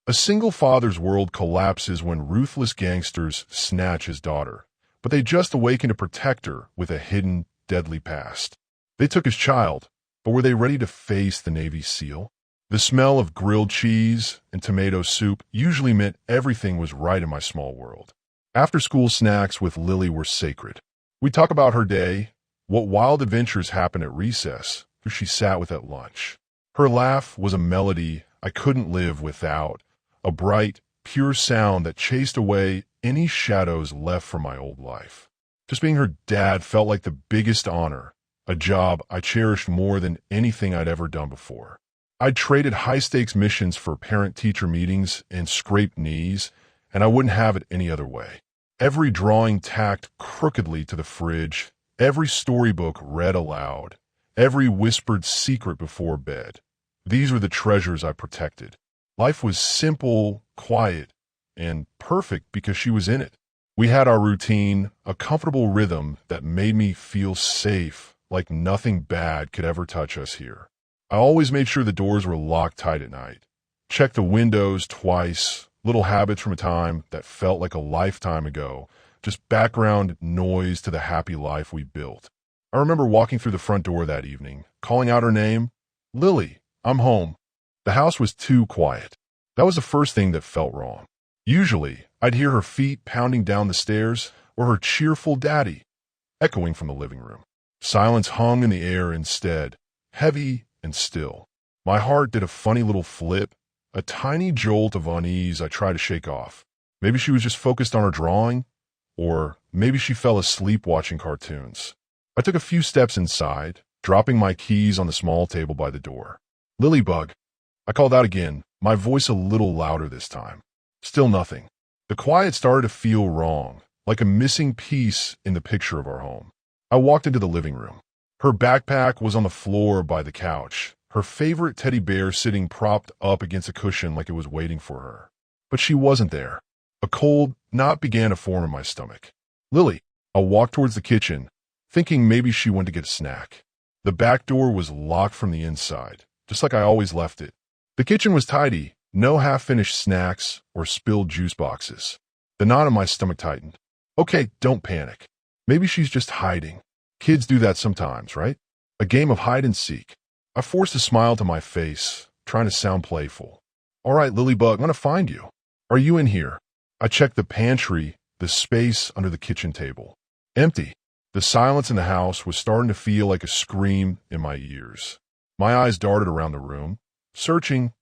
A single father's world collapses when ruthless gangsters snatch his daughter, but they just awaken to protect her with a hidden, deadly past. They took his child, but were they ready to face the Navy SEAL? The smell of grilled cheese and tomato soup usually meant everything was right in my small world. After-school snacks with Lily were sacred. We'd talk about her day, what wild adventures happened at recess, who she sat with at lunch. Her laugh was a melody I couldn't live without, a bright, pure sound that chased away any shadows left from my old life. Just being her dad felt like the biggest honor, a job I cherished more than anything I'd ever done before. I'd traded high-stakes missions for parent-teacher meetings and scraped knees, and I wouldn't have it any other way. Every drawing tacked crookedly to the fridge, every storybook read aloud, every whispered secret before bed. These were the treasures I protected. Life was simple, quiet, and perfect because she was in it. We had our routine, a comfortable rhythm that made me feel safe, like nothing bad could ever touch us here. I always made sure the doors were locked tight at night. Checked the windows twice, little habits from a time that felt like a lifetime ago, just background noise to the happy life we built. I remember walking through the front door that evening, calling out her name, "Lily, I'm home." The house was too quiet. That was the first thing that felt wrong. Usually, I'd hear her feet pounding down the stairs or her cheerful daddy echoing from the living room. Silence hung in the air instead, heavy and still. My heart did a funny little flip, a tiny jolt of unease I tried to shake off. Maybe she was just focused on her drawing, or maybe she fell asleep watching cartoons. I took a few steps inside, dropping my keys on the small table by the door. "Lilybug," I called out again, my voice a little louder this time. Still nothing. The quiet started to feel wrong, like a missing piece in the picture of our home. I walked into the living room. Her backpack was on the floor by the couch, her favorite teddy bear sitting propped up against a cushion like it was waiting for her. But she wasn't there. A cold knot began to form in my stomach. "Lily," I walked towards the kitchen, thinking maybe she went to get a snack. The back door was locked from the inside, just like I always left it. The kitchen was tidy, no half-finished snacks or spilled juice boxes. The knot in my stomach tightened. Okay, don't panic. Maybe she's just hiding. Kids do that sometimes, right? A game of hide and seek. I forced a smile to my face, trying to sound playful. "All right, Lilybug, I'm going to find you. Are you in here?" I checked the pantry, the space under the kitchen table. Empty. The silence in the house was starting to feel like a scream in my ears. My eyes darted around the room, searching.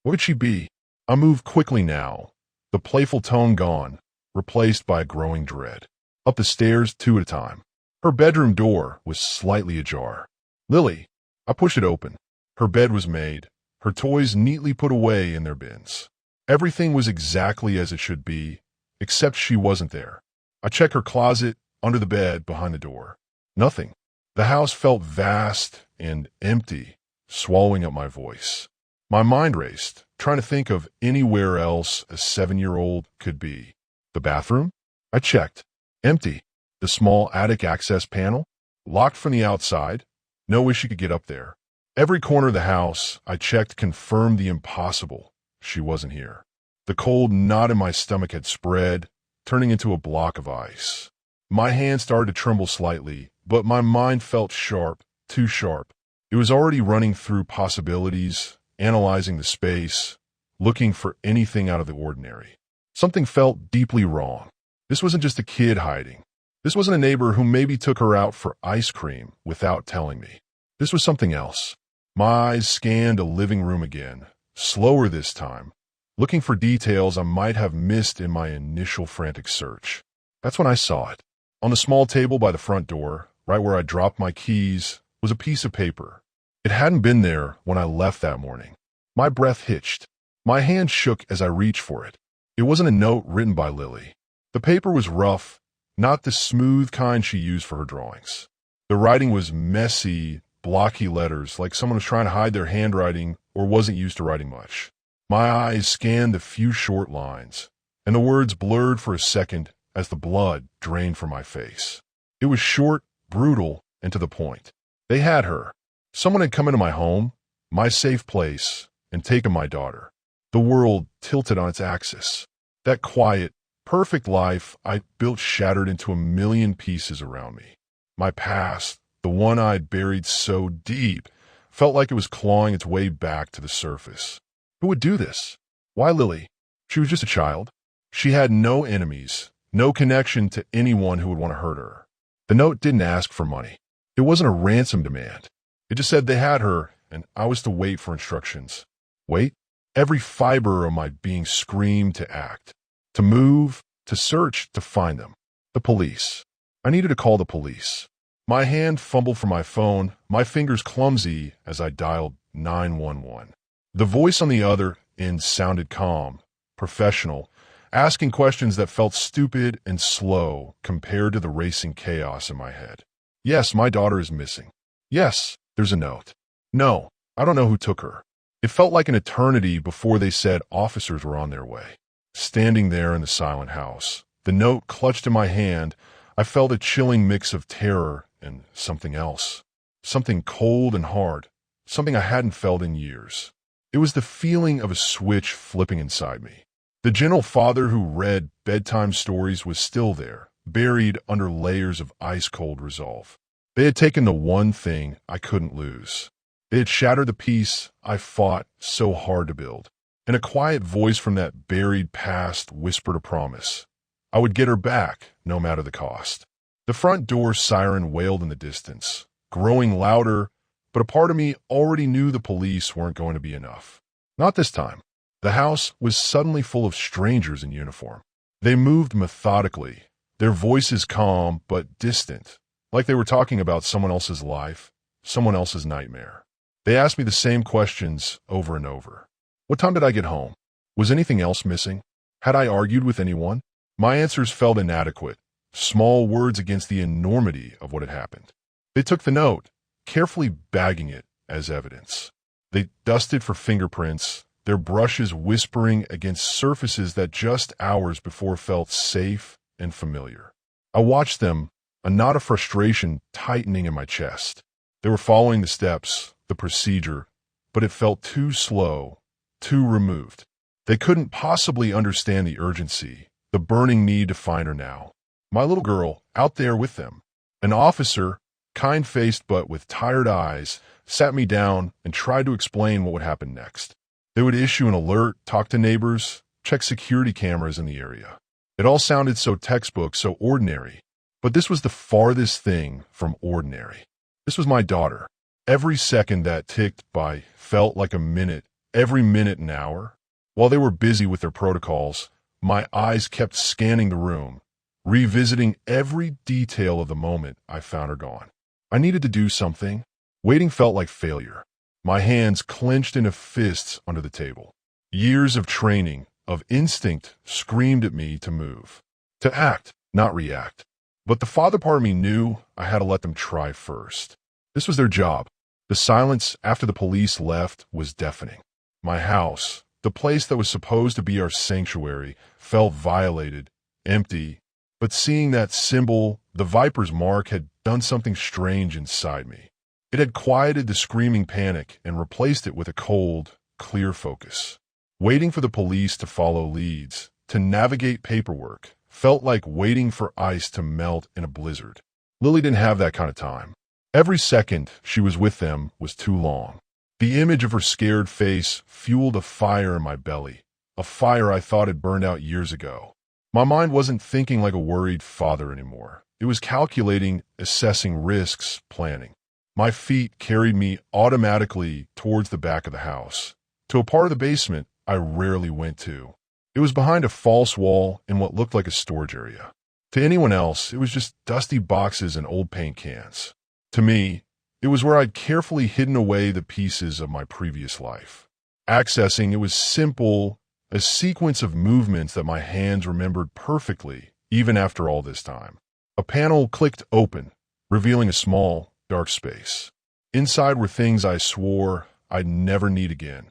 What could she be? I moved quickly now, the playful tone gone, replaced by a growing dread. Up the stairs, two at a time. Her bedroom door was slightly ajar. "Lily." I pushed it open. Her bed was made, her toys neatly put away in their bins. Everything was exactly as it should be, except she wasn't there. I checked her closet, under the bed, behind the door. Nothing. The house felt vast and empty, swallowing up my voice. My mind raced, trying to think of anywhere else a 7-year-old could be. The bathroom? I checked. Empty. The small attic access panel? Locked from the outside. No way she could get up there. Every corner of the house I checked confirmed the impossible. She wasn't here. The cold knot in my stomach had spread, turning into a block of ice. My hand started to tremble slightly, but my mind felt sharp, too sharp. It was already running through possibilities, analyzing the space, looking for anything out of the ordinary. Something felt deeply wrong. This wasn't just a kid hiding. This wasn't a neighbor who maybe took her out for ice cream without telling me. This was something else. My eyes scanned a living room again, slower this time, looking for details I might have missed in my initial frantic search. That's when I saw it. On the small table by the front door, right where I dropped my keys, was a piece of paper. It hadn't been there when I left that morning. My breath hitched. My hand shook as I reached for it. It wasn't a note written by Lily. The paper was rough, not the smooth kind she used for her drawings. The writing was messy, blocky letters, like someone was trying to hide their handwriting or wasn't used to writing much. My eyes scanned the few short lines, and the words blurred for a second as the blood drained from my face. It was short, brutal, and to the point. They had her. Someone had come into my home, my safe place, and taken my daughter. The world tilted on its axis. That quiet, perfect life I built shattered into a million pieces around me. My past, the one I'd buried so deep, felt like it was clawing its way back to the surface. Who would do this? Why Lily? She was just a child. She had no enemies, no connection to anyone who would want to hurt her. The note didn't ask for money. It wasn't a ransom demand. It just said they had her, and I was to wait for instructions. Wait? Every fiber of my being screamed to act, to move, to search, to find them. The police. I needed to call the police. My hand fumbled for my phone, my fingers clumsy as I dialed 911. The voice on the other end sounded calm, professional, asking questions that felt stupid and slow compared to the racing chaos in my head. Yes, my daughter is missing. Yes, there's a note. No, I don't know who took her. It felt like an eternity before they said officers were on their way. Standing there in the silent house, the note clutched in my hand, I felt a chilling mix of terror and something else. Something cold and hard, something I hadn't felt in years. It was the feeling of a switch flipping inside me. The gentle father who read bedtime stories was still there, buried under layers of ice-cold resolve. They had taken the one thing I couldn't lose. They had shattered the peace I fought so hard to build. And a quiet voice from that buried past whispered a promise. I would get her back, no matter the cost. The front door siren wailed in the distance, growing louder, but a part of me already knew the police weren't going to be enough. Not this time. The house was suddenly full of strangers in uniform. They moved methodically, their voices calm but distant, like they were talking about someone else's life, someone else's nightmare. They asked me the same questions over and over. What time did I get home? Was anything else missing? Had I argued with anyone? My answers felt inadequate, small words against the enormity of what had happened. They took the note, carefully bagging it as evidence. They dusted for fingerprints, their brushes whispering against surfaces that just hours before felt safe and familiar. I watched them, a knot of frustration tightening in my chest. They were following the steps, the procedure, but it felt too slow, too removed. They couldn't possibly understand the urgency, the burning need to find her now. My little girl, out there with them. An officer, kind-faced but with tired eyes, sat me down and tried to explain what would happen next. They would issue an alert, talk to neighbors, check security cameras in the area. It all sounded so textbook, so ordinary. But this was the farthest thing from ordinary. This was my daughter. Every second that ticked by felt like a minute, every minute an hour. While they were busy with their protocols, my eyes kept scanning the room, revisiting every detail of the moment I found her gone. I needed to do something. Waiting felt like failure. My hands clenched into fists under the table. Years of training, of instinct, screamed at me to move. To act, not react. But the father part of me knew I had to let them try first. This was their job. The silence after the police left was deafening. My house, the place that was supposed to be our sanctuary, felt violated, empty. But seeing that symbol, the viper's mark, had done something strange inside me. It had quieted the screaming panic and replaced it with a cold, clear focus. Waiting for the police to follow leads, to navigate paperwork, felt like waiting for ice to melt in a blizzard. Lily didn't have that kind of time. Every second she was with them was too long. The image of her scared face fueled a fire in my belly, a fire I thought had burned out years ago. My mind wasn't thinking like a worried father anymore. It was calculating, assessing risks, planning. My feet carried me automatically towards the back of the house, to a part of the basement I rarely went to. It was behind a false wall in what looked like a storage area. To anyone else, it was just dusty boxes and old paint cans. To me, it was where I'd carefully hidden away the pieces of my previous life. Accessing it was simple, a sequence of movements that my hands remembered perfectly, even after all this time. A panel clicked open, revealing a small, dark space. Inside were things I swore I'd never need again.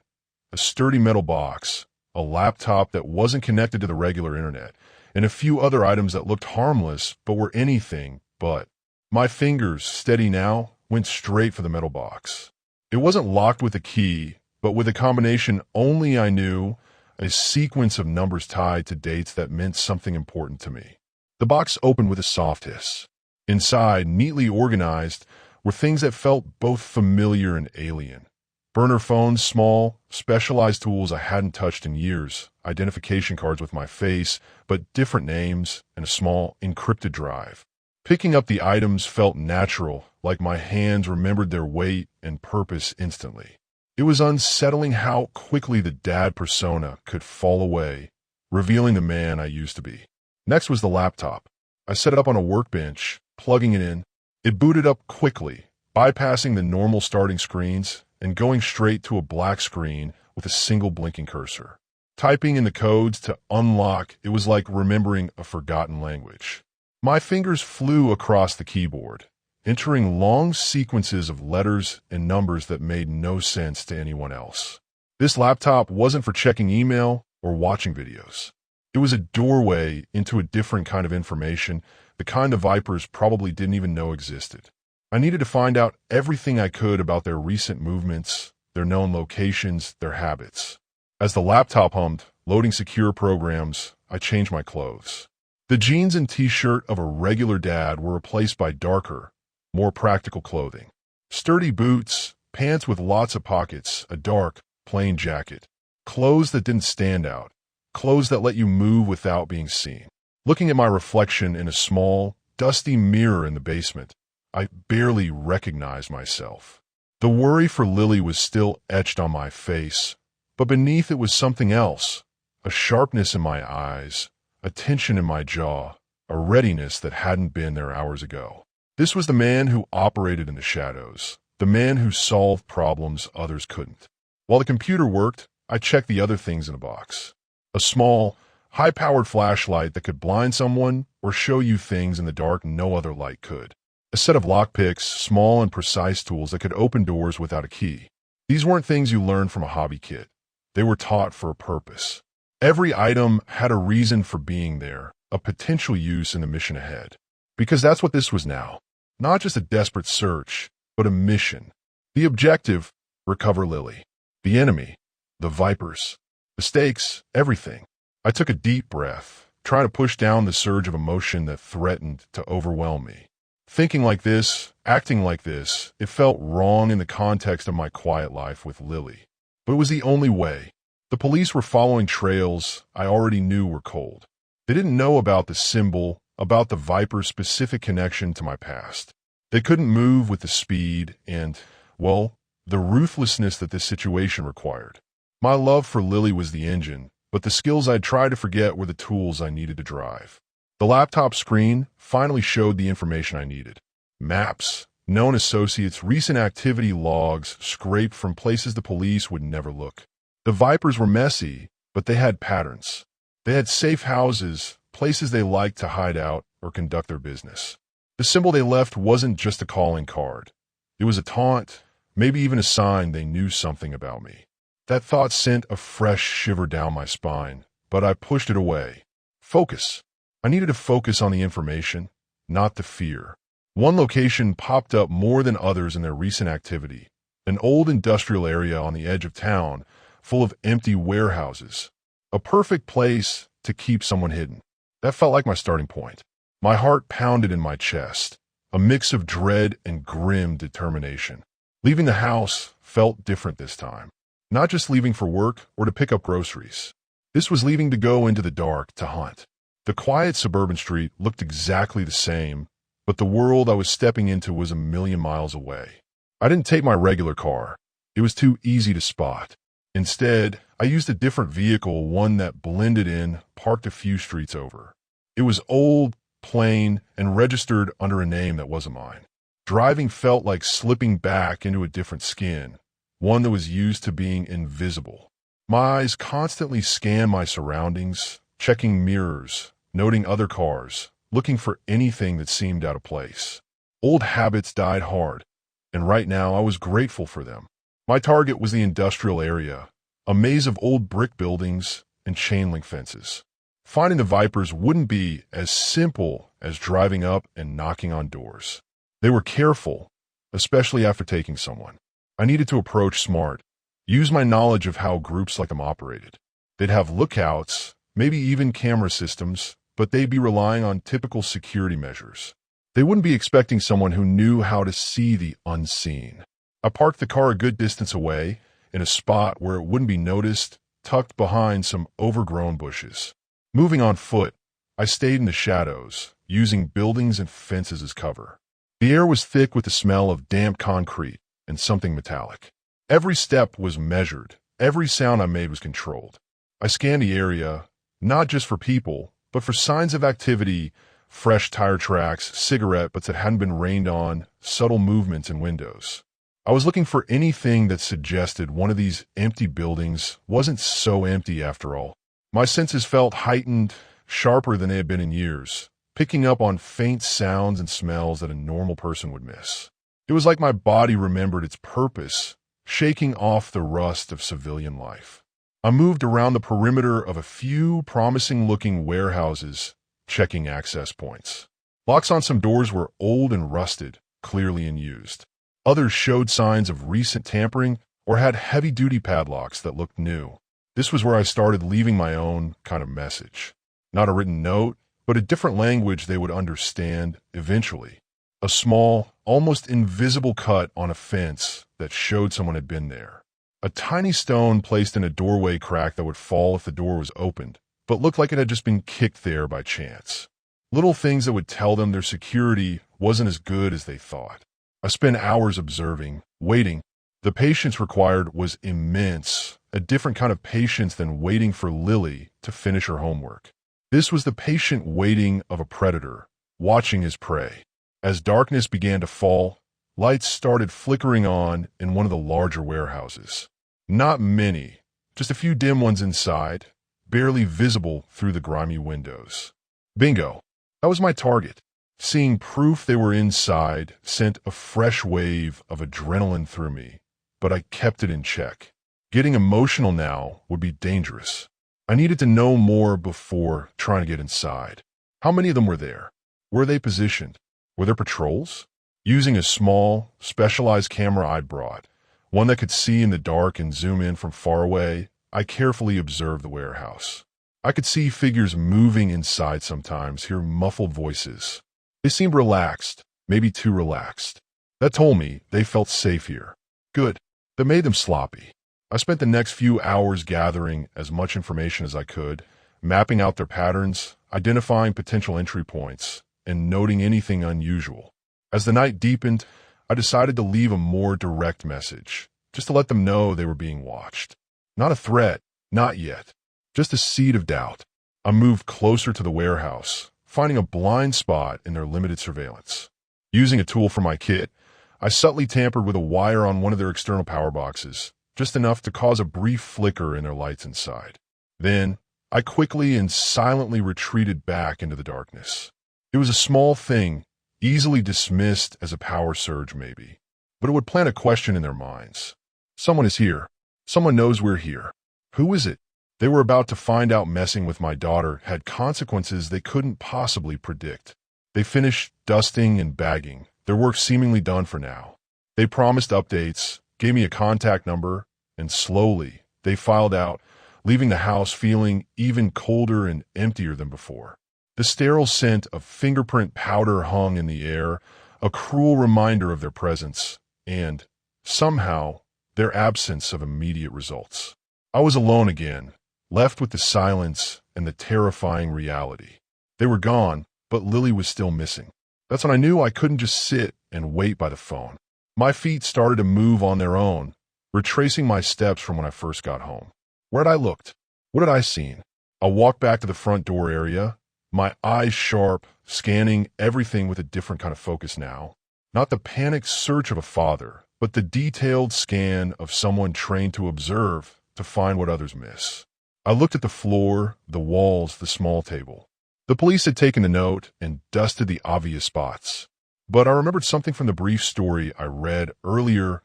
A sturdy metal box, a laptop that wasn't connected to the regular internet, and a few other items that looked harmless but were anything but. My fingers, steady now, went straight for the metal box. It wasn't locked with a key, but with a combination only I knew, a sequence of numbers tied to dates that meant something important to me. The box opened with a soft hiss. Inside, neatly organized, were things that felt both familiar and alien. Burner phones, small, specialized tools I hadn't touched in years, identification cards with my face, but different names, and a small, encrypted drive. Picking up the items felt natural, like my hands remembered their weight and purpose instantly. It was unsettling how quickly the dad persona could fall away, revealing the man I used to be. Next was the laptop. I set it up on a workbench, plugging it in. It booted up quickly, bypassing the normal starting screens and going straight to a black screen with a single blinking cursor. Typing in the codes to unlock, it was like remembering a forgotten language. My fingers flew across the keyboard, entering long sequences of letters and numbers that made no sense to anyone else. This laptop wasn't for checking email or watching videos. It was a doorway into a different kind of information, the kind the Vipers probably didn't even know existed. I needed to find out everything I could about their recent movements, their known locations, their habits. As the laptop hummed, loading secure programs, I changed my clothes. The jeans and t-shirt of a regular dad were replaced by darker, more practical clothing. Sturdy boots, pants with lots of pockets, a dark, plain jacket. Clothes that didn't stand out. Clothes that let you move without being seen. Looking at my reflection in a small, dusty mirror in the basement, I barely recognized myself. The worry for Lily was still etched on my face, but beneath it was something else, a sharpness in my eyes, a tension in my jaw, a readiness that hadn't been there hours ago. This was the man who operated in the shadows, the man who solved problems others couldn't. While the computer worked, I checked the other things in the box. A small, high-powered flashlight that could blind someone or show you things in the dark no other light could. A set of lockpicks, small and precise tools that could open doors without a key. These weren't things you learned from a hobby kit. They were taught for a purpose. Every item had a reason for being there, a potential use in the mission ahead. Because that's what this was now. Not just a desperate search, but a mission. The objective, recover Lily. The enemy, the Vipers. The stakes, everything. I took a deep breath, trying to push down the surge of emotion that threatened to overwhelm me. Thinking like this, acting like this, it felt wrong in the context of my quiet life with Lily. But it was the only way. The police were following trails I already knew were cold. They didn't know about the symbol, about the Viper's specific connection to my past. They couldn't move with the speed and, well, the ruthlessness that this situation required. My love for Lily was the engine, but the skills I'd tried to forget were the tools I needed to drive. The laptop screen finally showed the information I needed. Maps, known associates, recent activity logs scraped from places the police would never look. The Vipers were messy, but they had patterns. They had safe houses, places they liked to hide out or conduct their business. The symbol they left wasn't just a calling card. It was a taunt, maybe even a sign they knew something about me. That thought sent a fresh shiver down my spine, but I pushed it away. Focus. I needed to focus on the information, not the fear. One location popped up more than others in their recent activity, an old industrial area on the edge of town, full of empty warehouses. A perfect place to keep someone hidden. That felt like my starting point. My heart pounded in my chest, a mix of dread and grim determination. Leaving the house felt different this time. Not just leaving for work or to pick up groceries. This was leaving to go into the dark to hunt. The quiet suburban street looked exactly the same, but the world I was stepping into was a million miles away. I didn't take my regular car. It was too easy to spot. Instead, I used a different vehicle, one that blended in, parked a few streets over. It was old, plain, and registered under a name that wasn't mine. Driving felt like slipping back into a different skin, one that was used to being invisible. My eyes constantly scanned my surroundings, checking mirrors, noting other cars, looking for anything that seemed out of place. Old habits died hard, and right now I was grateful for them. My target was the industrial area, a maze of old brick buildings and chain-link fences. Finding the Vipers wouldn't be as simple as driving up and knocking on doors. They were careful, especially after taking someone. I needed to approach smart, use my knowledge of how groups like them operated. They'd have lookouts, maybe even camera systems, but they'd be relying on typical security measures. They wouldn't be expecting someone who knew how to see the unseen. I parked the car a good distance away, in a spot where it wouldn't be noticed, tucked behind some overgrown bushes. Moving on foot, I stayed in the shadows, using buildings and fences as cover. The air was thick with the smell of damp concrete and something metallic. Every step was measured. Every sound I made was controlled. I scanned the area, not just for people, but for signs of activity, fresh tire tracks, cigarette butts that hadn't been rained on, subtle movements in windows. I was looking for anything that suggested one of these empty buildings wasn't so empty after all. My senses felt heightened, sharper than they had been in years, picking up on faint sounds and smells that a normal person would miss. It was like my body remembered its purpose, shaking off the rust of civilian life. I moved around the perimeter of a few promising-looking warehouses, checking access points. Locks on some doors were old and rusted, clearly unused. Others showed signs of recent tampering or had heavy-duty padlocks that looked new. This was where I started leaving my own kind of message. Not a written note, but a different language they would understand eventually. A small, almost invisible cut on a fence that showed someone had been there. A tiny stone placed in a doorway crack that would fall if the door was opened, but looked like it had just been kicked there by chance. Little things that would tell them their security wasn't as good as they thought. I spent hours observing, waiting. The patience required was immense, a different kind of patience than waiting for Lily to finish her homework. This was the patient waiting of a predator, watching his prey. As darkness began to fall, lights started flickering on in one of the larger warehouses. Not many, just a few dim ones inside, barely visible through the grimy windows. Bingo, that was my target. Seeing proof they were inside sent a fresh wave of adrenaline through me, but I kept it in check. Getting emotional now would be dangerous. I needed to know more before trying to get inside. How many of them were there? Were they positioned? Were there patrols? Using a small, specialized camera I'd brought, one that could see in the dark and zoom in from far away, I carefully observed the warehouse. I could see figures moving inside sometimes, hear muffled voices. They seemed relaxed, maybe too relaxed. That told me they felt safe here. Good. That made them sloppy. I spent the next few hours gathering as much information as I could, mapping out their patterns, identifying potential entry points, and noting anything unusual. As the night deepened, I decided to leave a more direct message, just to let them know they were being watched. Not a threat, not yet. Just a seed of doubt. I moved closer to the warehouse, finding a blind spot in their limited surveillance. Using a tool from my kit, I subtly tampered with a wire on one of their external power boxes, just enough to cause a brief flicker in their lights inside. Then, I quickly and silently retreated back into the darkness. It was a small thing, easily dismissed as a power surge maybe, but it would plant a question in their minds. Someone is here. Someone knows we're here. Who is it? They were about to find out messing with my daughter had consequences they couldn't possibly predict. They finished dusting and bagging, their work seemingly done for now. They promised updates, gave me a contact number, and slowly they filed out, leaving the house feeling even colder and emptier than before. The sterile scent of fingerprint powder hung in the air, a cruel reminder of their presence, and, somehow, their absence of immediate results. I was alone again, left with the silence and the terrifying reality. They were gone, but Lily was still missing. That's when I knew I couldn't just sit and wait by the phone. My feet started to move on their own, retracing my steps from when I first got home. Where had I looked? What had I seen? I walked back to the front door area, my eyes sharp, scanning everything with a different kind of focus now. Not the panicked search of a father, but the detailed scan of someone trained to observe, to find what others miss. I looked at the floor, the walls, the small table. The police had taken the note and dusted the obvious spots. But I remembered something from the brief story I read earlier,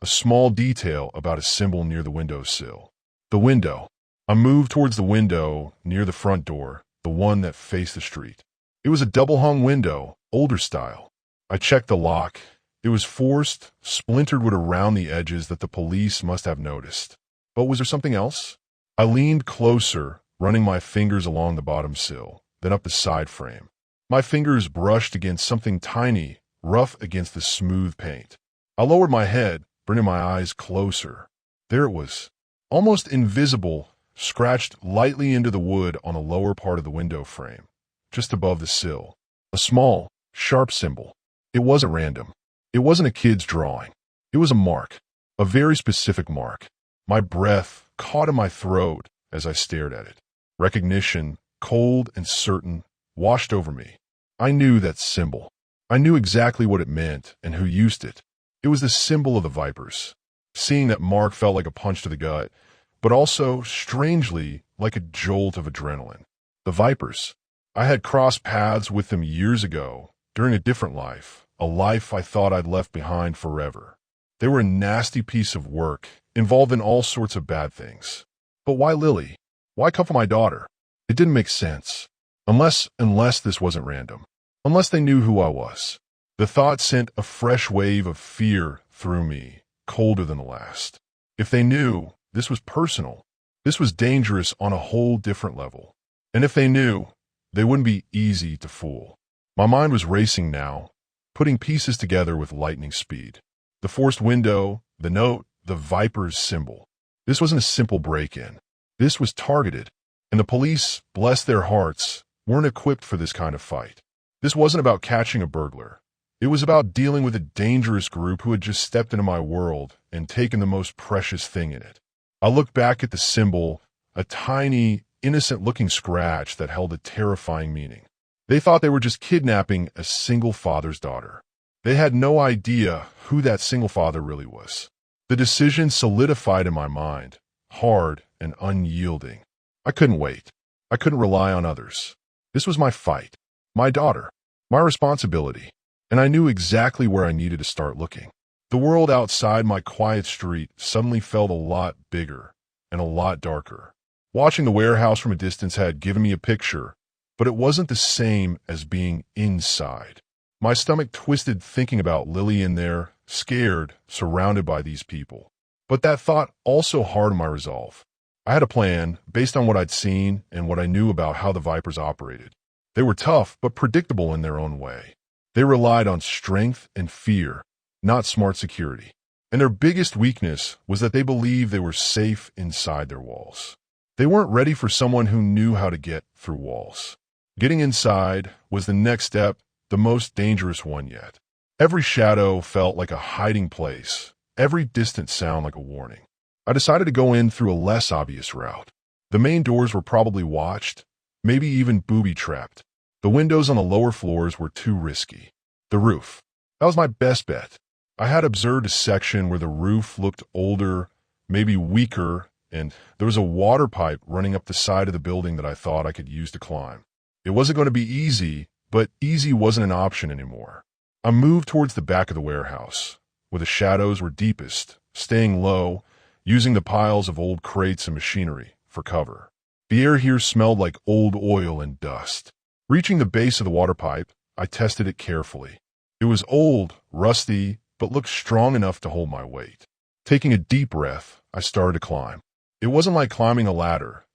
a small detail about a symbol near the windowsill. The window. I moved towards the window near the front door, the one that faced the street. It was a double-hung window, older style. I checked the lock. It was forced, splintered wood around the edges that the police must have noticed. But was there something else? I leaned closer, running my fingers along the bottom sill, then up the side frame. My fingers brushed against something tiny, rough against the smooth paint. I lowered my head, bringing my eyes closer. There it was, almost invisible, scratched lightly into the wood on the lower part of the window frame, just above the sill. A small, sharp symbol. It wasn't random. It wasn't a kid's drawing. It was a mark, a very specific mark. My breath caught in my throat as I stared at it. Recognition, cold and certain, washed over me. I knew that symbol. I knew exactly what it meant and who used it. It was the symbol of the Vipers. Seeing that mark felt like a punch to the gut, but also, strangely, like a jolt of adrenaline. The Vipers. I had crossed paths with them years ago, during a different life, a life I thought I'd left behind forever. They were a nasty piece of work, involved in all sorts of bad things. But why Lily? Why couple my daughter? It didn't make sense. Unless this wasn't random. Unless they knew who I was. The thought sent a fresh wave of fear through me, colder than the last. If they knew, this was personal. This was dangerous on a whole different level. And if they knew, they wouldn't be easy to fool. My mind was racing now, putting pieces together with lightning speed. The forced window, the note, the Viper's symbol. This wasn't a simple break-in. This was targeted. And the police, bless their hearts, weren't equipped for this kind of fight. This wasn't about catching a burglar. It was about dealing with a dangerous group who had just stepped into my world and taken the most precious thing in it. I looked back at the symbol, a tiny, innocent-looking scratch that held a terrifying meaning. They thought they were just kidnapping a single father's daughter. They had no idea who that single father really was. The decision solidified in my mind, hard and unyielding. I couldn't wait. I couldn't rely on others. This was my fight, my daughter, my responsibility, and I knew exactly where I needed to start looking. The world outside my quiet street suddenly felt a lot bigger and a lot darker. Watching the warehouse from a distance had given me a picture, but it wasn't the same as being inside. My stomach twisted thinking about Lily in there, scared, surrounded by these people. But that thought also hardened my resolve. I had a plan based on what I'd seen and what I knew about how the Vipers operated. They were tough but predictable in their own way. They relied on strength and fear, not smart security. And their biggest weakness was that they believed they were safe inside their walls. They weren't ready for someone who knew how to get through walls. Getting inside was the next step, the most dangerous one yet. Every shadow felt like a hiding place, every distant sound like a warning. I decided to go in through a less obvious route. The main doors were probably watched, maybe even booby-trapped. The windows on the lower floors were too risky. The roof. That was my best bet. I had observed a section where the roof looked older, maybe weaker, and there was a water pipe running up the side of the building that I thought I could use to climb. It wasn't going to be easy, but easy wasn't an option anymore. I moved towards the back of the warehouse, where the shadows were deepest, staying low, using the piles of old crates and machinery for cover. The air here smelled like old oil and dust. Reaching the base of the water pipe, I tested it carefully. It was old, rusty, but looked strong enough to hold my weight. Taking a deep breath, I started to climb. It wasn't like climbing a ladder.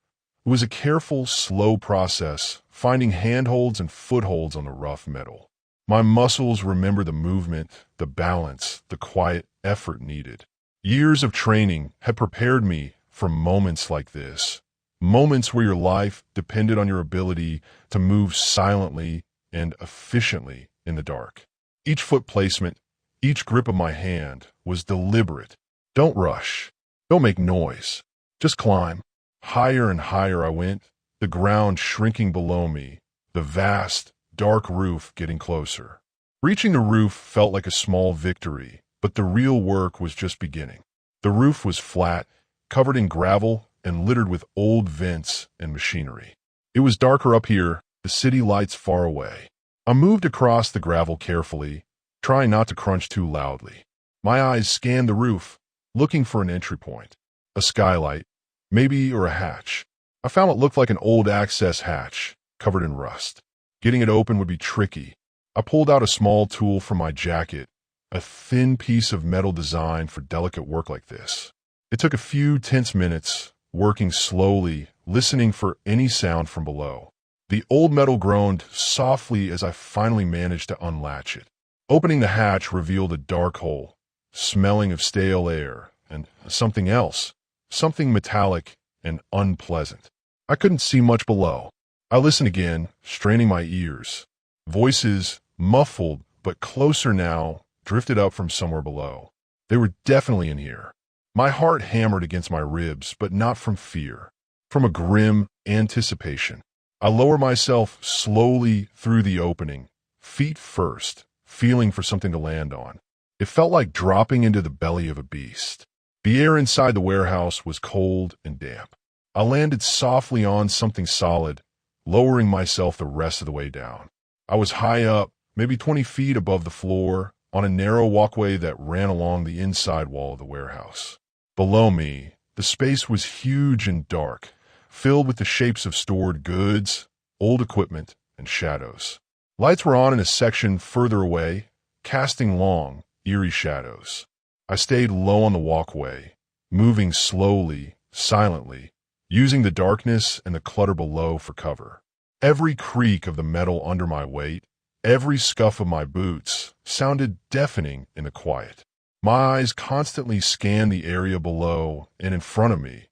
It was a careful, slow process, finding handholds and footholds on the rough metal. My muscles remembered the movement, the balance, the quiet effort needed. Years of training had prepared me for moments like this. Moments where your life depended on your ability to move silently and efficiently in the dark. Each foot placement, each grip of my hand was deliberate. Don't rush. Don't make noise. Just climb. Higher and higher I went, the ground shrinking below me, the vast, dark roof getting closer. Reaching the roof felt like a small victory, but the real work was just beginning. The roof was flat, covered in gravel, and littered with old vents and machinery. It was darker up here, the city lights far away. I moved across the gravel carefully, trying not to crunch too loudly. My eyes scanned the roof, looking for an entry point. A skylight, maybe, or a hatch. I found what looked like an old access hatch, covered in rust. Getting it open would be tricky. I pulled out a small tool from my jacket, a thin piece of metal designed for delicate work like this. It took a few tense minutes, working slowly, listening for any sound from below. The old metal groaned softly as I finally managed to unlatch it. Opening the hatch revealed a dark hole, smelling of stale air, and something else, something metallic and unpleasant. I couldn't see much below. I listened again, straining my ears. Voices, muffled but closer now, drifted up from somewhere below. They were definitely in here. My heart hammered against my ribs, but not from fear, from a grim anticipation. I lowered myself slowly through the opening, feet first, feeling for something to land on. It felt like dropping into the belly of a beast. The air inside the warehouse was cold and damp. I landed softly on something solid, lowering myself the rest of the way down. I was high up, maybe 20 feet above the floor, on a narrow walkway that ran along the inside wall of the warehouse. Below me, the space was huge and dark, filled with the shapes of stored goods, old equipment, and shadows. Lights were on in a section further away, casting long, eerie shadows. I stayed low on the walkway, moving slowly, silently, using the darkness and the clutter below for cover. Every creak of the metal under my weight, every scuff of my boots, sounded deafening in the quiet. My eyes constantly scanned the area below and in front of me,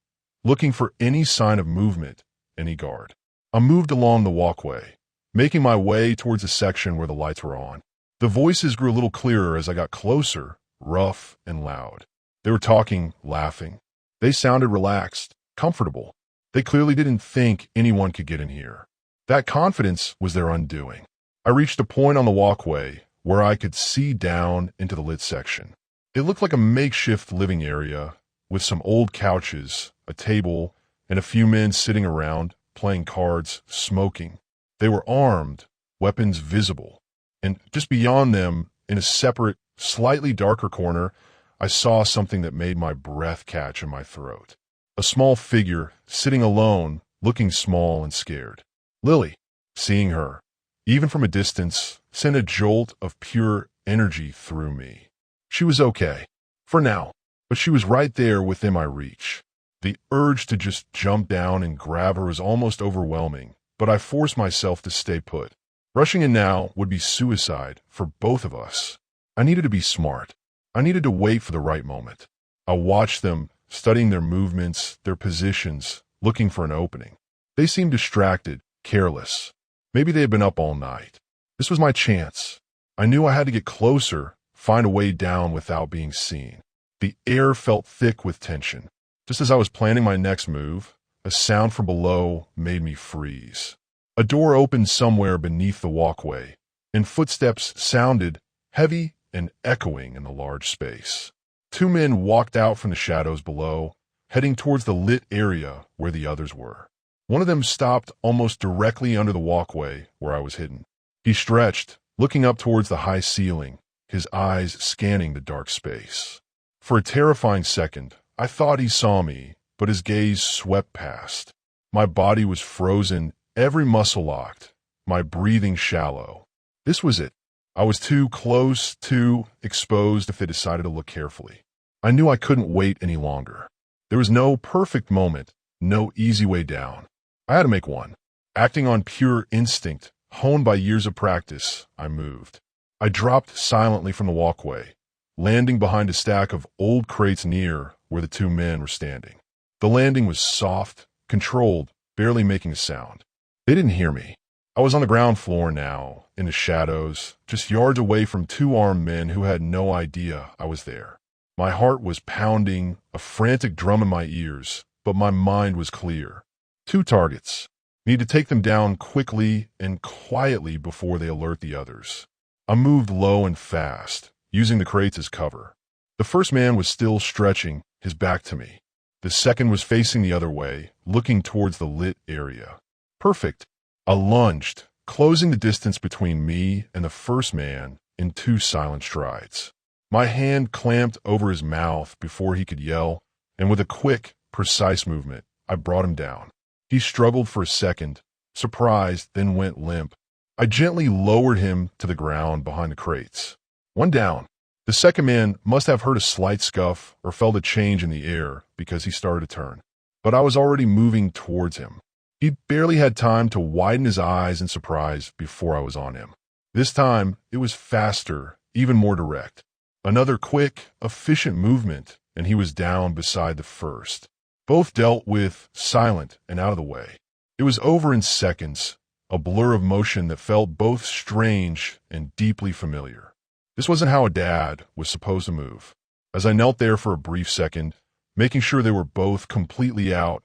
looking for any sign of movement, any guard. I moved along the walkway, making my way towards the section where the lights were on. The voices grew a little clearer as I got closer, rough and loud. They were talking, laughing. They sounded relaxed, comfortable. They clearly didn't think anyone could get in here. That confidence was their undoing. I reached a point on the walkway where I could see down into the lit section. It looked like a makeshift living area with some old couches, a table, and a few men sitting around, playing cards, smoking. They were armed, weapons visible. And just beyond them, in a separate, slightly darker corner, I saw something that made my breath catch in my throat. A small figure, sitting alone, looking small and scared. Lily, seeing her, even from a distance, sent a jolt of pure energy through me. She was okay, for now, but she was right there within my reach. The urge to just jump down and grab her was almost overwhelming, but I forced myself to stay put. Rushing in now would be suicide for both of us. I needed to be smart. I needed to wait for the right moment. I watched them, studying their movements, their positions, looking for an opening. They seemed distracted, careless. Maybe they had been up all night. This was my chance. I knew I had to get closer, find a way down without being seen. The air felt thick with tension. Just as I was planning my next move, a sound from below made me freeze. A door opened somewhere beneath the walkway, and footsteps sounded, heavy and echoing in the large space. Two men walked out from the shadows below, heading towards the lit area where the others were. One of them stopped almost directly under the walkway where I was hidden. He stretched, looking up towards the high ceiling, his eyes scanning the dark space. For a terrifying second, I thought he saw me, but his gaze swept past. My body was frozen, every muscle locked, my breathing shallow. This was it. I was too close, too exposed if they decided to look carefully. I knew I couldn't wait any longer. There was no perfect moment, no easy way down. I had to make one. Acting on pure instinct, honed by years of practice, I moved. I dropped silently from the walkway, landing behind a stack of old crates near where the two men were standing. The landing was soft, controlled, barely making a sound. They didn't hear me. I was on the ground floor now, in the shadows, just yards away from two armed men who had no idea I was there. My heart was pounding, a frantic drum in my ears, but my mind was clear. Two targets. Need to take them down quickly and quietly before they alert the others. I moved low and fast, using the crates as cover. The first man was still stretching, his back to me. The second was facing the other way, looking towards the lit area. Perfect. I lunged, closing the distance between me and the first man in two silent strides. My hand clamped over his mouth before he could yell, and with a quick, precise movement, I brought him down. He struggled for a second, surprised, then went limp. I gently lowered him to the ground behind the crates. One down. The second man must have heard a slight scuff or felt a change in the air because he started to turn. But I was already moving towards him. He barely had time to widen his eyes in surprise before I was on him. This time, it was faster, even more direct. Another quick, efficient movement, and he was down beside the first. Both dealt with, silent and out of the way. It was over in seconds, a blur of motion that felt both strange and deeply familiar. This wasn't how a dad was supposed to move. As I knelt there for a brief second, making sure they were both completely out,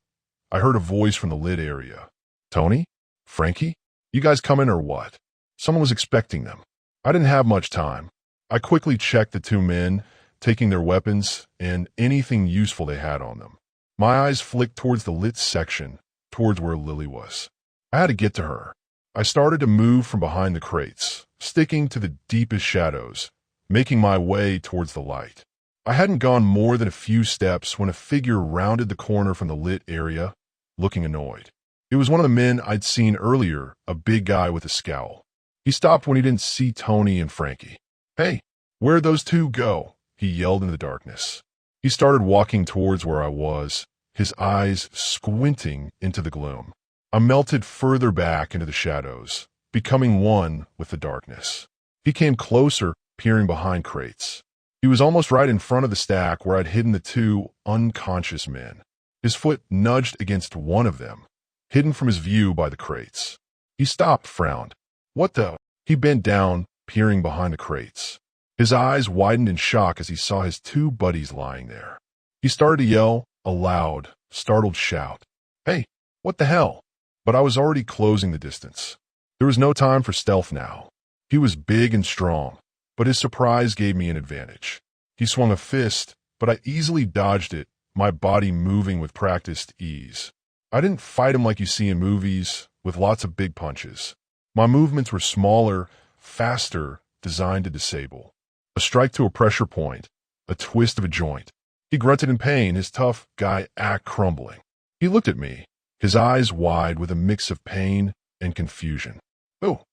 I heard a voice from the lit area. "Tony? Frankie? You guys coming or what?" Someone was expecting them. I didn't have much time. I quickly checked the two men, taking their weapons and anything useful they had on them. My eyes flicked towards the lit section, towards where Lily was. I had to get to her. I started to move from behind the crates, sticking to the deepest shadows, making my way towards the light. I hadn't gone more than a few steps when a figure rounded the corner from the lit area, looking annoyed. It was one of the men I'd seen earlier, a big guy with a scowl. He stopped when he didn't see Tony and Frankie. "Hey, where'd those two go?" he yelled into the darkness. He started walking towards where I was, his eyes squinting into the gloom. I melted further back into the shadows, becoming one with the darkness. He came closer, peering behind crates. He was almost right in front of the stack where I'd hidden the two unconscious men. His foot nudged against one of them, hidden from his view by the crates. He stopped, frowned. "What the?" He bent down, peering behind the crates. His eyes widened in shock as he saw his two buddies lying there. He started to yell, a loud, startled shout. "Hey, what the hell?" But I was already closing the distance. There was no time for stealth now. He was big and strong, but his surprise gave me an advantage. He swung a fist, but I easily dodged it, my body moving with practiced ease. I didn't fight him like you see in movies, with lots of big punches. My movements were smaller, faster, designed to disable. A strike to a pressure point, a twist of a joint. He grunted in pain, his tough guy act crumbling. He looked at me, his eyes wide with a mix of pain and confusion. "Oh,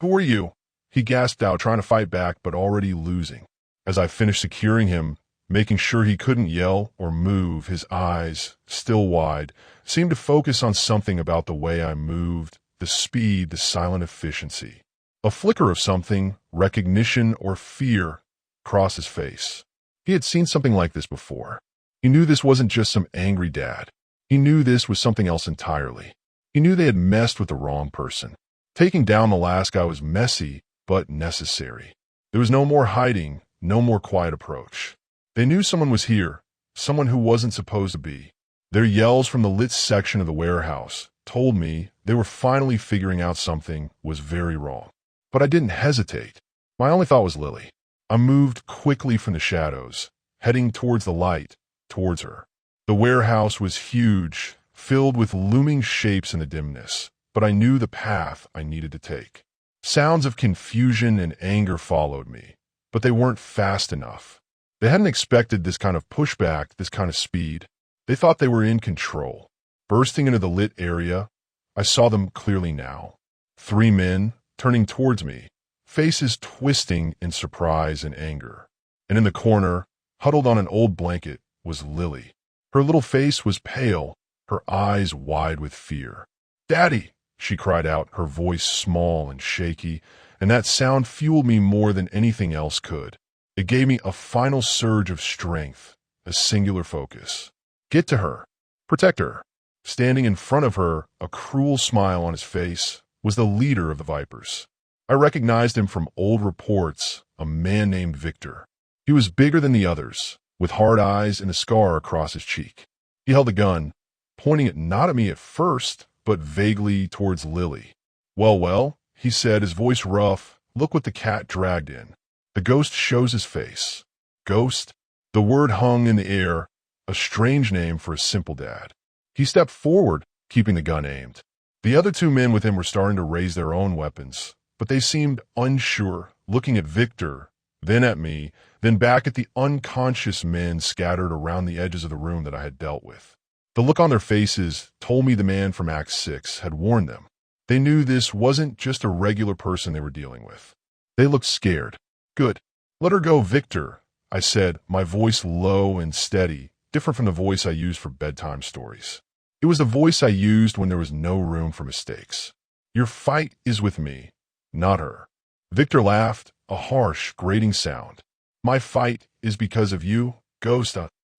who are you?" He gasped out, trying to fight back, but already losing. As I finished securing him, making sure he couldn't yell or move, his eyes, still wide, seemed to focus on something about the way I moved, the speed, the silent efficiency. A flicker of something, recognition or fear, crossed his face. He had seen something like this before. He knew this wasn't just some angry dad. He knew this was something else entirely. He knew they had messed with the wrong person. Taking down the last guy was messy, but necessary. There was no more hiding, no more quiet approach. They knew someone was here, someone who wasn't supposed to be. Their yells from the lit section of the warehouse told me they were finally figuring out something was very wrong. But I didn't hesitate. My only thought was Lily. I moved quickly from the shadows, heading towards the light, towards her. The warehouse was huge, filled with looming shapes in the dimness, but I knew the path I needed to take. Sounds of confusion and anger followed me, but they weren't fast enough. They hadn't expected this kind of pushback, this kind of speed. They thought they were in control. Bursting into the lit area, I saw them clearly now. 3 men, turning towards me, faces twisting in surprise and anger. And in the corner, huddled on an old blanket, was Lily. Her little face was pale, her eyes wide with fear. "Daddy!" she cried out, her voice small and shaky, and that sound fueled me more than anything else could. It gave me a final surge of strength, a singular focus. Get to her. Protect her. Standing in front of her, a cruel smile on his face, was the leader of the Vipers. I recognized him from old reports, a man named Victor. He was bigger than the others, with hard eyes and a scar across his cheek. He held a gun, pointing it not at me at first, but vaguely towards Lily. Well, he said, his voice rough, "Look what the cat dragged in." The ghost shows his face. Ghost? The word hung in the air, a strange name for a simple dad. He stepped forward, keeping the gun aimed. The other 2 men with him were starting to raise their own weapons, but they seemed unsure, looking at Victor, then at me, then back at the unconscious men scattered around the edges of the room that I had dealt with. The look on their faces told me the man from Act 6 had warned them. They knew this wasn't just a regular person they were dealing with. They looked scared. Good. Let her go, Victor, I said, my voice low and steady, different from the voice I used for bedtime stories. It was the voice I used when there was no room for mistakes. Your fight is with me, not her. Victor laughed, a harsh, grating sound. My fight is because of you, Ghost.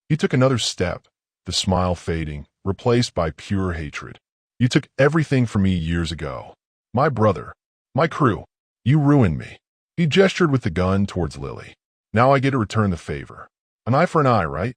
He took another step, the smile fading, replaced by pure hatred. You took everything from me years ago. My brother, my crew. You ruined me. He gestured with the gun towards Lily. Now I get to return the favor. An eye for an eye, right?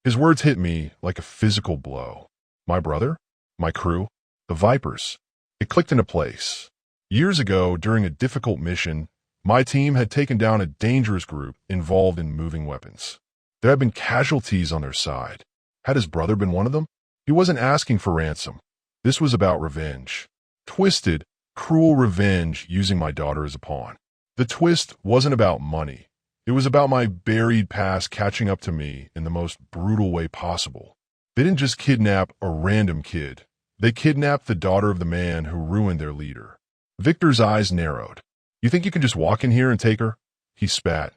His words hit me like a physical blow. My brother? My crew? The Vipers. It clicked into place. Years ago, during a difficult mission, my team had taken down a dangerous group involved in moving weapons. There had been casualties on their side. Had his brother been one of them? He wasn't asking for ransom. This was about revenge. Twisted, cruel revenge using my daughter as a pawn. The twist wasn't about money. It was about my buried past catching up to me in the most brutal way possible. They didn't just kidnap a random kid. They kidnapped the daughter of the man who ruined their leader. Victor's eyes narrowed. You think you can just walk in here and take her? He spat,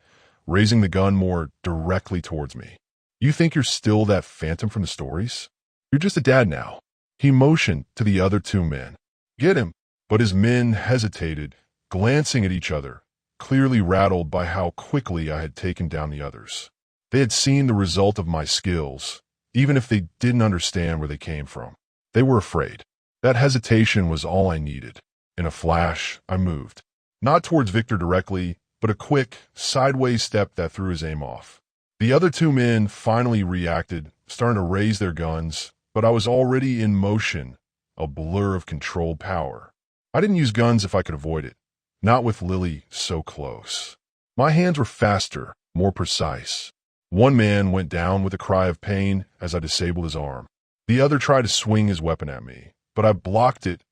raising the gun more directly towards me. You think you're still that phantom from the stories? You're just a dad now. He motioned to the other two men. Get him. But his men hesitated, glancing at each other, clearly rattled by how quickly I had taken down the others. They had seen the result of my skills, even if they didn't understand where they came from. They were afraid. That hesitation was all I needed. In a flash, I moved. Not towards Victor directly, but a quick, sideways step that threw his aim off. The other two men finally reacted, starting to raise their guns, but I was already in motion, a blur of controlled power. I didn't use guns if I could avoid it, not with Lily so close. My hands were faster, more precise. One man went down with a cry of pain as I disabled his arm. The other tried to swing his weapon at me, but I blocked it,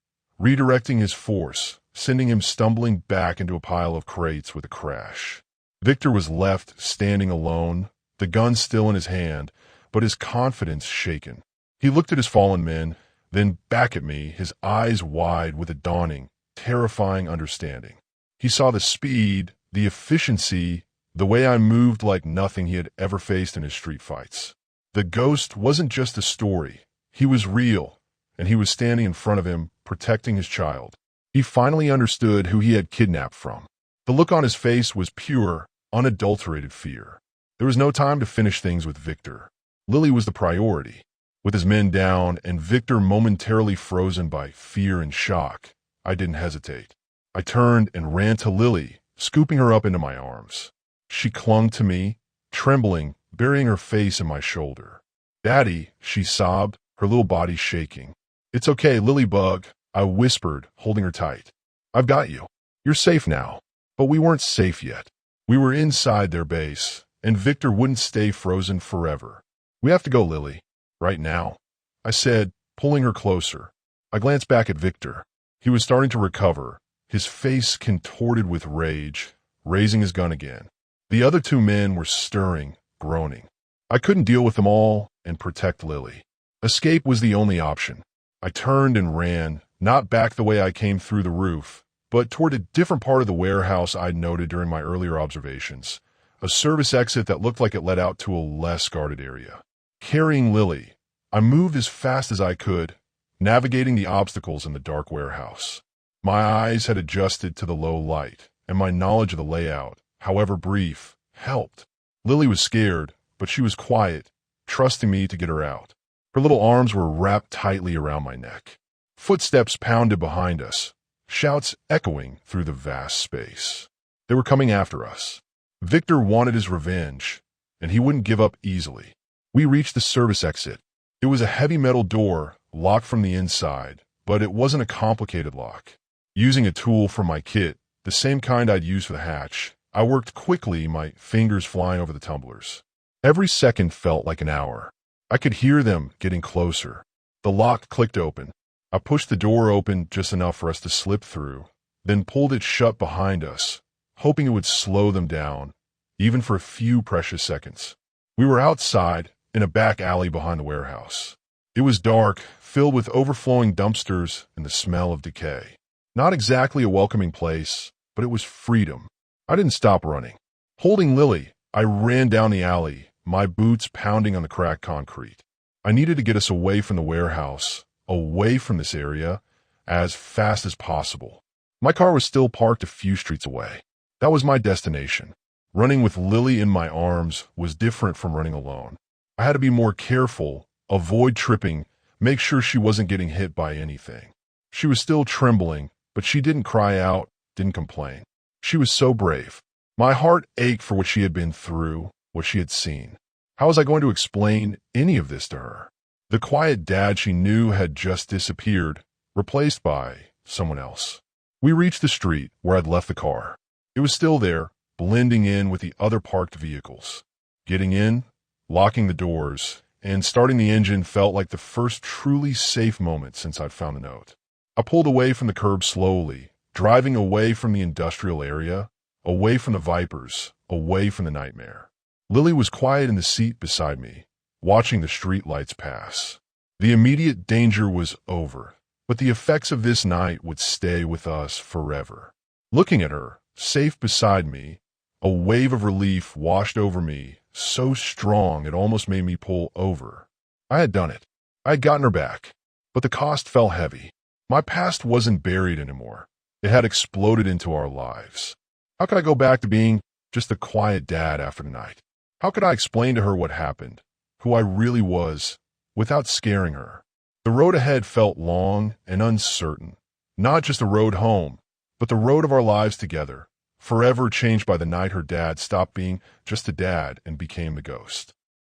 redirecting his force, sending him stumbling back into a pile of crates with a crash. Victor was left standing alone, the gun still in his hand, but his confidence shaken. He looked at his fallen men, then back at me, his eyes wide with a dawning, terrifying understanding. He saw the speed, the efficiency, the way I moved like nothing he had ever faced in his street fights. The ghost wasn't just a story. He was real, and he was standing in front of him, protecting his child. He finally understood who he had kidnapped from. The look on his face was pure, unadulterated fear. There was no time to finish things with Victor. Lily was the priority. With his men down and Victor momentarily frozen by fear and shock, I didn't hesitate. I turned and ran to Lily, scooping her up into my arms. She clung to me, trembling, burying her face in my shoulder. Daddy, she sobbed, her little body shaking. It's okay, Lilybug, I whispered, holding her tight. I've got you. You're safe now. But we weren't safe yet. We were inside their base, and Victor wouldn't stay frozen forever. We have to go, Lily. Right now, I said, pulling her closer. I glanced back at Victor. He was starting to recover, his face contorted with rage, raising his gun again. The other two men were stirring, groaning. I couldn't deal with them all and protect Lily. Escape was the only option. I turned and ran, not back the way I came through the roof, but toward a different part of the warehouse I'd noted during my earlier observations, a service exit that looked like it led out to a less guarded area. Carrying Lily, I moved as fast as I could, navigating the obstacles in the dark warehouse. My eyes had adjusted to the low light, and my knowledge of the layout, however brief, helped. Lily was scared, but she was quiet, trusting me to get her out. Her little arms were wrapped tightly around my neck. Footsteps pounded behind us, shouts echoing through the vast space. They were coming after us. Victor wanted his revenge, and he wouldn't give up easily. We reached the service exit. It was a heavy metal door, locked from the inside, but it wasn't a complicated lock. Using a tool from my kit, the same kind I'd used for the hatch, I worked quickly, my fingers flying over the tumblers. Every second felt like an hour. I could hear them getting closer. The lock clicked open. I pushed the door open just enough for us to slip through, then pulled it shut behind us, hoping it would slow them down, even for a few precious seconds. We were outside, in a back alley behind the warehouse. It was dark, filled with overflowing dumpsters and the smell of decay. Not exactly a welcoming place, but it was freedom. I didn't stop running. Holding Lily, I ran down the alley, my boots pounding on the cracked concrete. I needed to get us away from the warehouse, away from this area, as fast as possible. My car was still parked a few streets away. That was my destination. Running with Lily in my arms was different from running alone. I had to be more careful, avoid tripping, make sure she wasn't getting hit by anything. She was still trembling, but she didn't cry out, didn't complain. She was so brave. My heart ached for what she had been through, what she had seen. How was I going to explain any of this to her? The quiet dad she knew had just disappeared, replaced by someone else. We reached the street where I'd left the car. It was still there, blending in with the other parked vehicles. Getting in, locking the doors, and starting the engine felt like the first truly safe moment since I'd found the note. I pulled away from the curb slowly, driving away from the industrial area, away from the vipers, away from the nightmare. Lily was quiet in the seat beside me, watching the street lights pass. The immediate danger was over, but the effects of this night would stay with us forever. Looking at her, safe beside me, a wave of relief washed over me, so strong it almost made me pull over. I had done it. I had gotten her back, but the cost fell heavy. My past wasn't buried anymore. It had exploded into our lives. How could I go back to being just a quiet dad after the night? How could I explain to her what happened, who I really was, without scaring her? The road ahead felt long and uncertain. Not just the road home, but the road of our lives together, forever changed by the night her dad stopped being just a dad and became the ghost.